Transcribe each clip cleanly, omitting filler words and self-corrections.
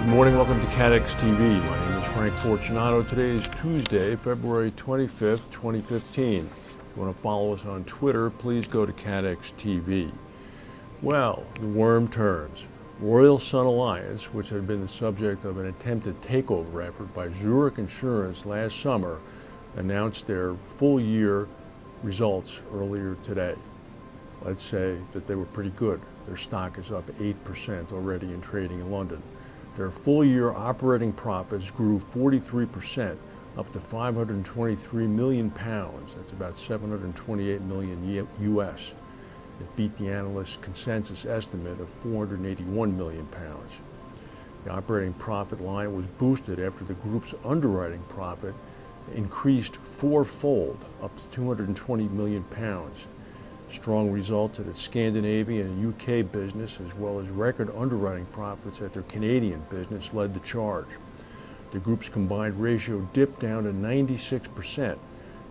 Good morning, welcome to CATEX TV. My name is Frank Fortunato. Today is Tuesday, February 25th, 2015. If you want to follow us on Twitter, please go to CATEX TV. Well, the worm turns. Royal Sun Alliance, which had been the subject of an attempted takeover effort by Zurich Insurance last summer, announced their full-year results earlier today. Let's say that they were pretty good. Their stock is up 8% already in trading in London. Their full-year operating profits grew 43%, up to 523 million pounds. That's about 728 million US. It beat the analyst's consensus estimate of 481 million pounds. The operating profit line was boosted after the group's underwriting profit increased fourfold, up to 220 million pounds. Strong results at its Scandinavian and UK business, as well as record underwriting profits at their Canadian business, led the charge. The group's combined ratio dipped down to 96%,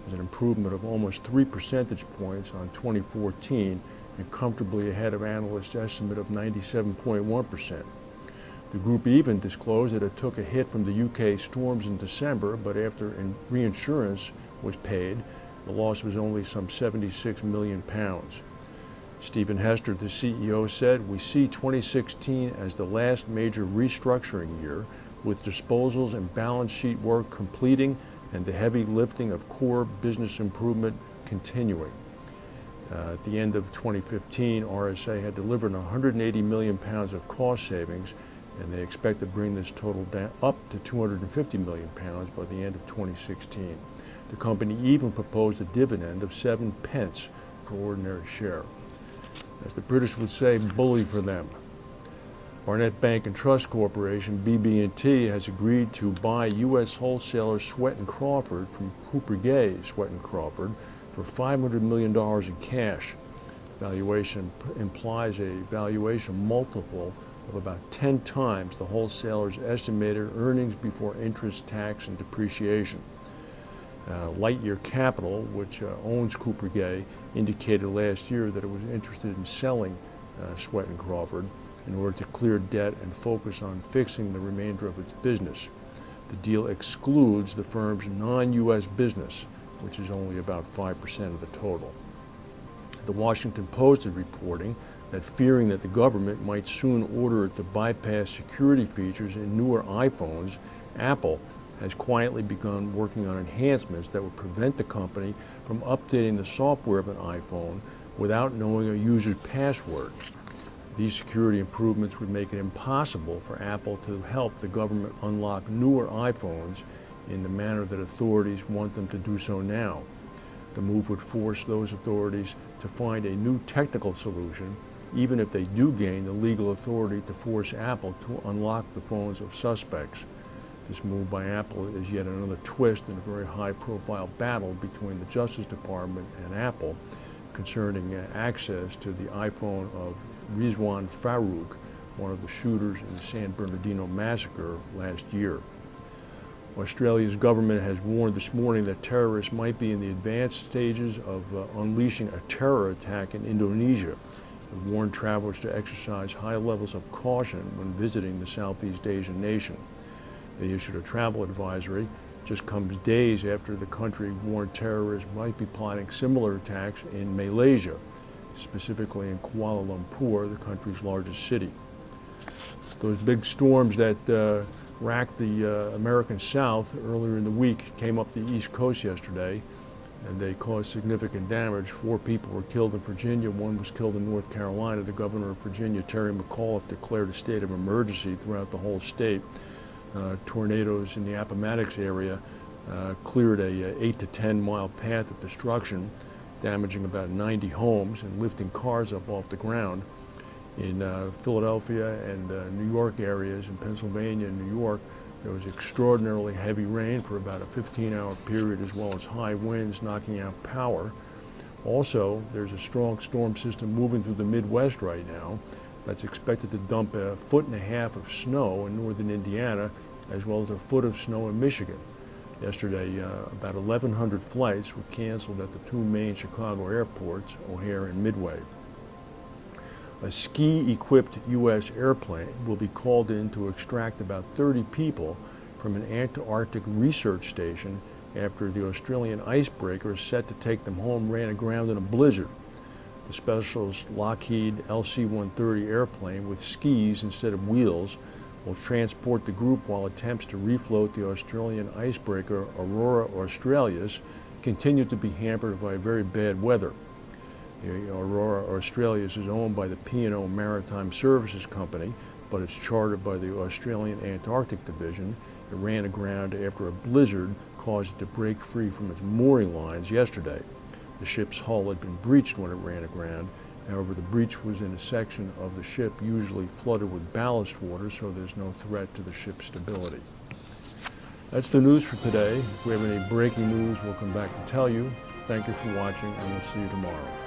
as an improvement of almost 3 percentage points on 2014, and comfortably ahead of analysts' estimate of 97.1%. The group even disclosed that it took a hit from the UK storms in December, but after reinsurance was paid, the loss was only some 76 million pounds. Stephen Hester, the CEO, said, "We see 2016 as the last major restructuring year, with disposals and balance sheet work completing and the heavy lifting of core business improvement continuing." At the end of 2015, RSA had delivered 180 million pounds of cost savings, and they expect to bring this total down up to 250 million pounds by the end of 2016. The company even proposed a dividend of 7 pence per ordinary share. As the British would say, bully for them. Barnett Bank and Trust Corporation, BB&T, has agreed to buy U.S. wholesaler Swett and Crawford from Cooper Gay, Swett and Crawford, for $500 million in cash. Valuation implies a valuation multiple of about 10 times the wholesaler's estimated earnings before interest, tax, and depreciation. Lightyear Capital, which owns Cooper Gay, indicated last year that it was interested in selling Swett and Crawford in order to clear debt and focus on fixing the remainder of its business. The deal excludes the firm's non-U.S. business, which is only about 5% of the total. The Washington Post is reporting that, fearing that the government might soon order it to bypass security features in newer iPhones, Apple has quietly begun working on enhancements that would prevent the company from updating the software of an iPhone without knowing a user's password. These security improvements would make it impossible for Apple to help the government unlock newer iPhones in the manner that authorities want them to do so now. The move would force those authorities to find a new technical solution, even if they do gain the legal authority to force Apple to unlock the phones of suspects. This move by Apple is yet another twist in a very high-profile battle between the Justice Department and Apple concerning access to the iPhone of Rizwan Farouk, one of the shooters in the San Bernardino massacre last year. Australia's government has warned this morning that terrorists might be in the advanced stages of unleashing a terror attack in Indonesia, and warned travelers to exercise high levels of caution when visiting the Southeast Asian nation. They issued a travel advisory, just comes days after the country warned terrorists might be plotting similar attacks in Malaysia, specifically in Kuala Lumpur, the country's largest city. Those big storms that racked the American South earlier in the week came up the East Coast yesterday, and they caused significant damage. 4 people were killed in Virginia, 1 was killed in North Carolina. The governor of Virginia, Terry McAuliffe, declared a state of emergency throughout the whole state. Tornadoes in the Appomattox area cleared a 8 to 10 mile path of destruction, damaging about 90 homes and lifting cars up off the ground. In Philadelphia and New York areas, in Pennsylvania and New York, there was extraordinarily heavy rain for about a 15-hour period, as well as high winds knocking out power. Also, there's a strong storm system moving through the Midwest right now that's expected to dump 1.5 feet of snow in northern Indiana, as well as 1 foot of snow in Michigan. Yesterday, about 1,100 flights were canceled at the 2 main Chicago airports, O'Hare and Midway. A ski-equipped U.S. airplane will be called in to extract about 30 people from an Antarctic research station after the Australian icebreaker set to take them home ran aground in a blizzard. The specialist Lockheed LC-130 airplane with skis instead of wheels will transport the group while attempts to refloat the Australian icebreaker Aurora Australis continue to be hampered by very bad weather. The Aurora Australis is owned by the P&O Maritime Services Company, but it's chartered by the Australian Antarctic Division. It ran aground after a blizzard caused it to break free from its mooring lines yesterday. The ship's hull had been breached when it ran aground. However, the breach was in a section of the ship usually flooded with ballast water, so there's no threat to the ship's stability. That's the news for today. If we have any breaking news, we'll come back and tell you. Thank you for watching, and we'll see you tomorrow.